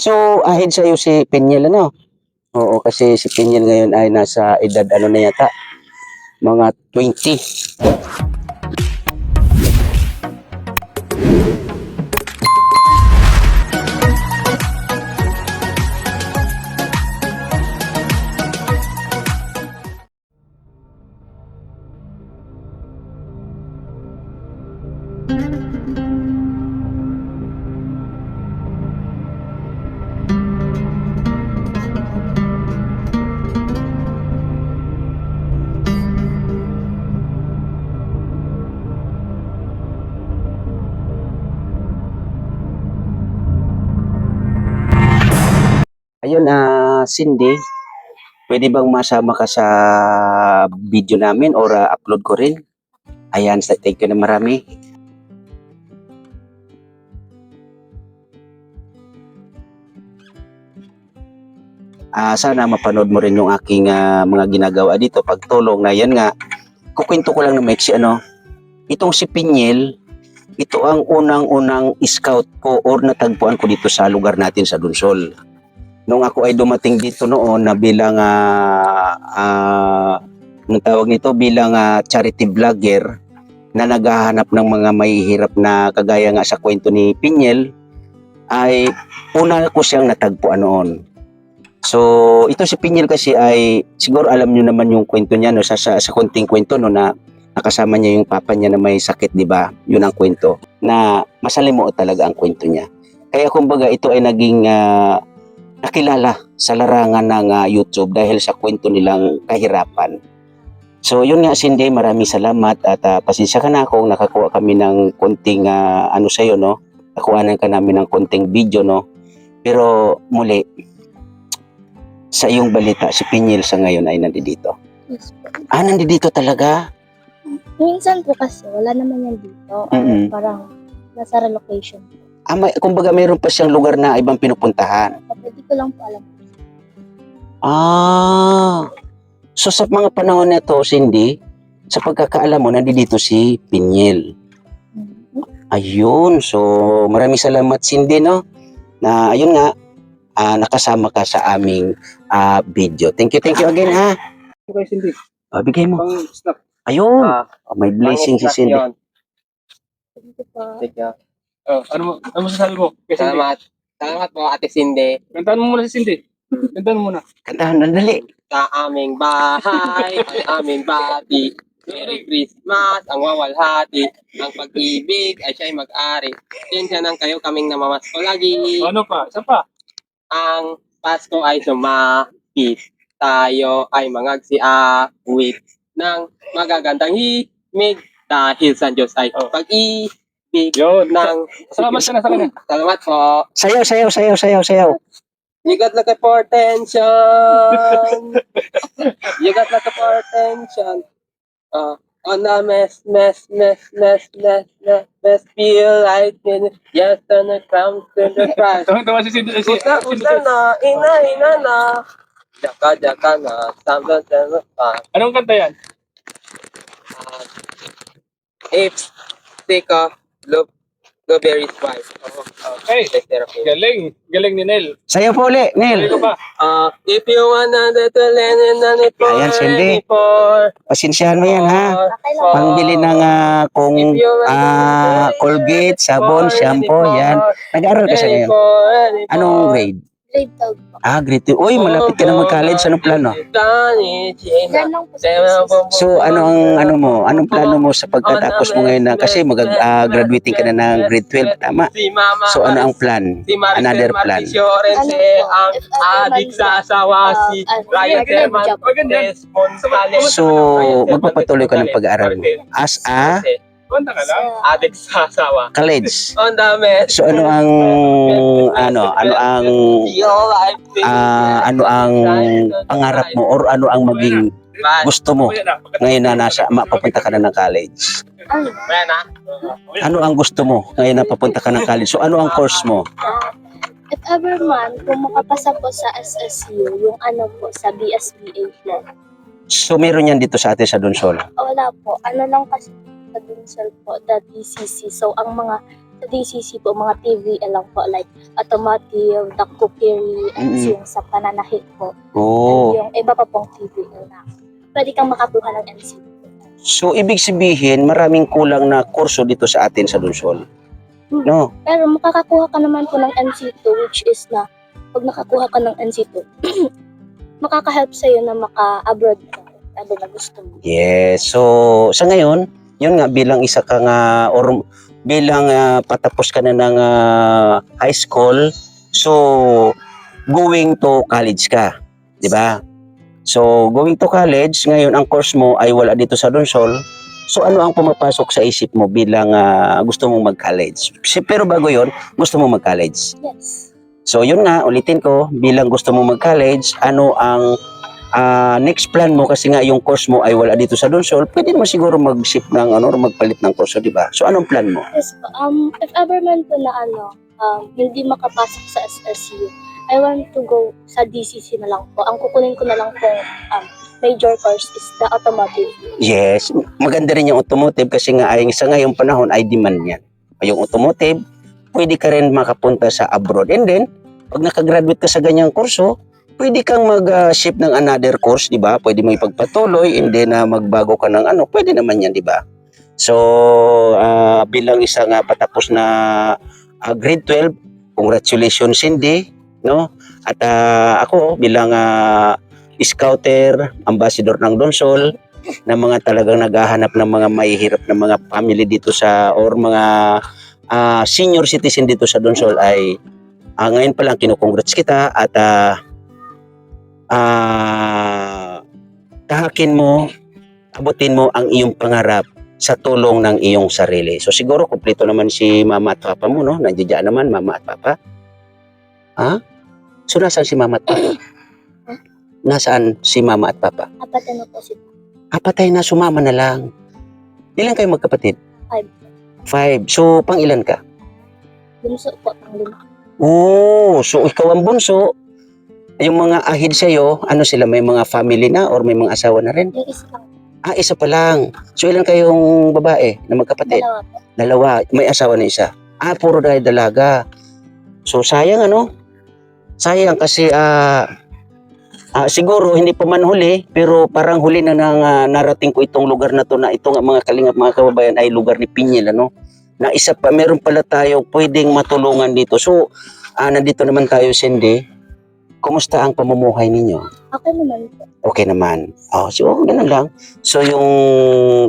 So, ahead sa'yo si Pinyel, ano? Oo, kasi si Pinyel ngayon ay nasa edad, ano na yata, mga 20. Ayun, Cindy, pwede bang masama ka sa video namin or upload ko rin? Ayan, thank you na marami. Sana mapanood mo rin yung aking mga ginagawa dito, pagtulong na yan nga. Kukwento ko lang na Mexi, ano, itong si Pinyel, ito ang unang-unang scout ko or natagpuan ko dito sa lugar natin sa Dunsol. Nung ako ay dumating dito noon na bilang ang tawag nito bilang charity vlogger na naghahanap ng mga mahihirap na kagaya nga sa kwento ni Pinyel, ay una ko siyang natagpuan noon. So ito si Pinyel kasi ay siguro alam niyo naman yung kwento niya, no, sa konting kwento, no, na nakasama niya yung papa niya na may sakit, di ba? Yun ang kwento na masalimuot talaga ang kwento niya. Kaya kumbaga ito ay naging nakilala sa larangan ng YouTube dahil sa kwento nilang kahirapan. So yun nga Cindy, maraming salamat at pasensya ka na kung nakakuha kami ng konting ano sa'yo, no? Nakuhanan ka namin ng konting video, no? Pero muli, sa iyong balita, si Pinyel sa ngayon ay nandito. Yes po. Nandito talaga? Minsan po kasi, wala naman yan dito. Parang nasa relocation po. Kumbaga mayroon pa siyang lugar na ibang pinupuntahan. Pwede ko lang po alam. So sa mga panahon na to, Cindy, sa pagkakaalam mo, nandito si Pinyel. Ayun, so maraming salamat Cindy, no? Na ayun nga, nakasama ka sa aming video. Thank you again, ha? Okay, Cindy. Bigay mo. Pang snack. Ayun, may blessing si Cindy. Thank you po. Take care. Ano masasabi mo? Salamat po, Ate Cindy. Kantahan mo muna si Cindy. Kantahan mo muna. Kantahan, nandali. Sa aming bahay, ay aming bati. Merry Christmas, ang wawalhati. Ang pag-ibig ay siya'y mag-ari. Sinsya nang kayo kaming namamasko lagi. Ano pa? Isa pa? Ang Pasko ay sumapit. Tayo ay mangagsiawit ng magagandang himig. Dahil sa Diyos ay pag-ibig Yun. ng... Salamat ka na sa kanya. Salamat po. Sayaw. You got like a for attention. You got like a for attention. On the mess, feel like yes, on the come to the crash. Tawa si Cindy. Usa na, ina na. Jaka na, samdan sa pa. Anong kanta yan? Apes, Sika, Blueberry Spice. Okay. Galing ni Nel. Sayaw po uli, Nel. Ano pa? If you wanna let the land and it for Ayan, Cindy. for Pasensyahan mo yan, ha? Pangbili ng kung Colgate, sabon, shampoo, yan. Nag-aaral ka sa ngayon. Anong grade? Grade 12 po. Grade 2. Uy, malapit ka na mag-college. Anong plano? Diyan lang po sa thesis. So, anong plano mo sa pagtatapos mo ngayon na, kasi mag-graduating ka na ng grade 12, tama? So, ano ang plan? Another plan? Ang adik sa asawa si Ryan German. So, magpapatuloy ka ng pag-aaral mo as a Kanta ka lang. Adik sa asawa. college. On the mess. So, ano ang pangarap mo or ano ang maging gusto mo ngayon na mapapunta ka na ng college? Ano ang gusto mo ngayon na papunta ka ng college? So, ano ang course mo? If ever man, kung makapasa po sa SSU, yung po, sa BSBA po. So, meron yan dito sa atin sa Dunsol? Wala po. Lang kasi sa Dunsol po, the DCC. So, ang mga Sa DCC po, mga TV lang po, like automotive, the cookery, and Mm-mm. yung sa pananahit po. Oo. And yung iba pa pong TV na pwede kang makakuha ng NC. So, ibig sabihin, maraming kulang na kurso dito sa atin sa Donsol. No? Pero makakakuha ka naman po ng NC2, which is na pag nakakuha ka ng NC2, makaka-help sa'yo na maka-abroad ka. Ano na gusto mo. Yes. So, sa ngayon, yun nga, bilang isa ka nga, or bilang patapos ka na ng high school, so, going to college ka. Di ba? So, going to college, ngayon, ang course mo ay wala dito sa Donsol. So, ano ang pumapasok sa isip mo bilang gusto mong mag-college? Pero bago yon, gusto mong mag-college. Yes. So, yun nga, ulitin ko, bilang gusto mong mag-college, ano ang next plan mo? Kasi nga, yung course mo ay wala dito sa Donsol, pwede mo siguro mag-shift ng, magpalit ng kurso, di ba? So, anong plan mo? Yes po. If ever man po na hindi makapasok sa SSU, I want to go sa DCC na lang po. Ang kukunin ko na lang po, major course is the automotive. Yes, maganda rin yung automotive kasi nga ay sa ngayong panahon ay demand yan. Yung automotive, pwede ka rin makapunta sa abroad. And then, pag nakagraduate ka sa ganyang kurso, pwede kang mag-shift ng another course, di ba? Pwede mo ipagpatuloy and then magbago ka ng pwede naman yan, di ba? So, bilang isang patapos na grade 12, congratulations Cindy, no? At ako bilang scouter, ambassador ng Donsol, na mga talagang naghahanap ng mga mahihirap na mga family dito sa, or mga senior citizen dito sa Donsol ay ngayon pa lang kinukongrats kita at tahakin mo, abutin mo ang iyong pangarap sa tulong ng iyong sarili. So siguro kumpleto naman si mama at papa mo, no? Nandiyan naman mama at papa. Ha? So nasaan si mama at papa? Nasaan si mama at papa? Apat na po si Patay na, sumama na lang. Ilan kayo magkapatid? 5. 5. So pang ilan ka? Bunso po, pang 5. Oh, so ikaw ang bunso. Yung mga ahid sa'yo, ano sila, may mga family na or may mga asawa na rin? Yung isa lang, Isa pa lang. So ilan kayong babae na magkapatid? 2 po. Dalawa. May asawa na isa. Puro dahil dalaga. So sayang sayang kasi siguro hindi pa man huli, pero parang huli na nang narating ko itong lugar na to, na itong mga kalingap mga kababayan ay lugar ni Piñel, na isa pa, meron pala tayo pwedeng matulungan dito. So nandito naman tayo, Cindy. Kumusta ang pamumuhay ninyo? Ako naman po. Okay naman. So ganun lang. So yung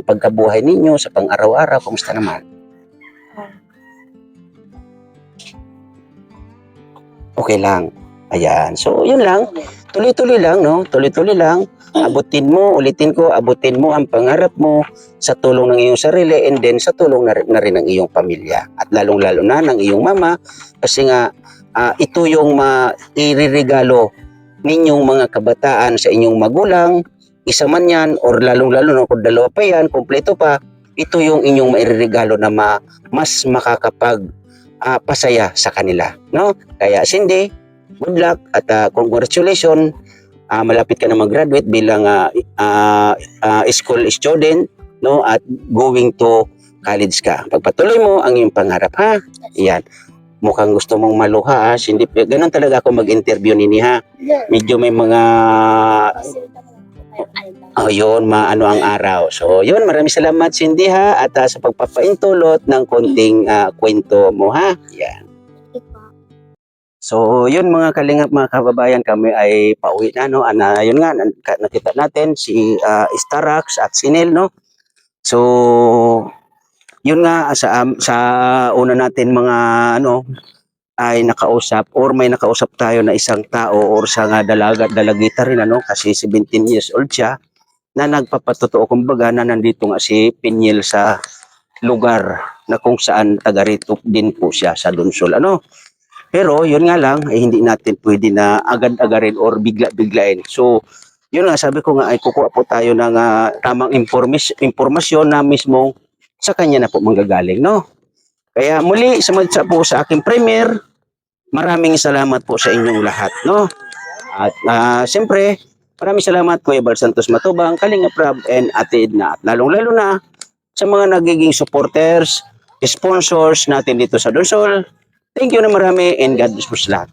pagkabuhay ninyo sa pang-araw-araw, kumusta naman? Okay lang. Ayan. So yun lang. Tuloy-tuloy lang, no? Tuloy-tuloy lang. Abutin mo, ulitin ko, abutin mo ang pangarap mo sa tulong ng iyong sarili and then sa tulong na rin ng iyong pamilya. At lalong-lalo na ng iyong mama kasi nga ito yung iririgalo ninyong mga kabataan sa inyong magulang, isa man yan, or lalong-lalo na kung dalawa pa yan, kumpleto pa, ito yung inyong mairirigalo na mas makakapag pasaya sa kanila, no? Kaya Cindy, good luck at congratulations. Malapit ka na mag-graduate bilang school student, no? At going to college ka. Pagpatuloy mo ang iyong pangarap, ha? Yan. Mukhang gusto mong maluha, ha? Hindi, ganun talaga ako mag-interview nini, ha? Medyo may mga yun, maano ang araw. So, yun, maraming salamat, Cindy, ha? At sa pagpapaintulot ng konting kwento mo, ha? Yan. So, yun mga kalingap, mga kababayan, kami ay pauwi na, no? Yun nga, nakita natin si Starax at si Nel, no? So, yun nga, sa una natin mga, ay nakausap, or may nakausap tayo na isang tao, or sa nga dalagita rin, kasi 17 years old siya, na nagpapatotoo, kumbaga, na nandito nga si Piñel sa lugar na kung saan taga rito din po siya sa Donsol, Pero yun nga lang, ay hindi natin pwede na agad-agarin or bigla-biglain. So, yun nga, sabi ko nga ay kukuha po tayo ng tamang impormasyon na mismo sa kanya na po manggagaling, no? Kaya muli, sa po sa aking premier, maraming salamat po sa inyong lahat, no? At siyempre, maraming salamat Kuya Bal Santos Matubang, Kalinga Prab, and Ate Edna. At lalong-lalo na sa mga nagiging supporters, sponsors natin dito sa Donsol. Thank you na marami and God bless po sa lahat.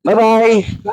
Bye-bye!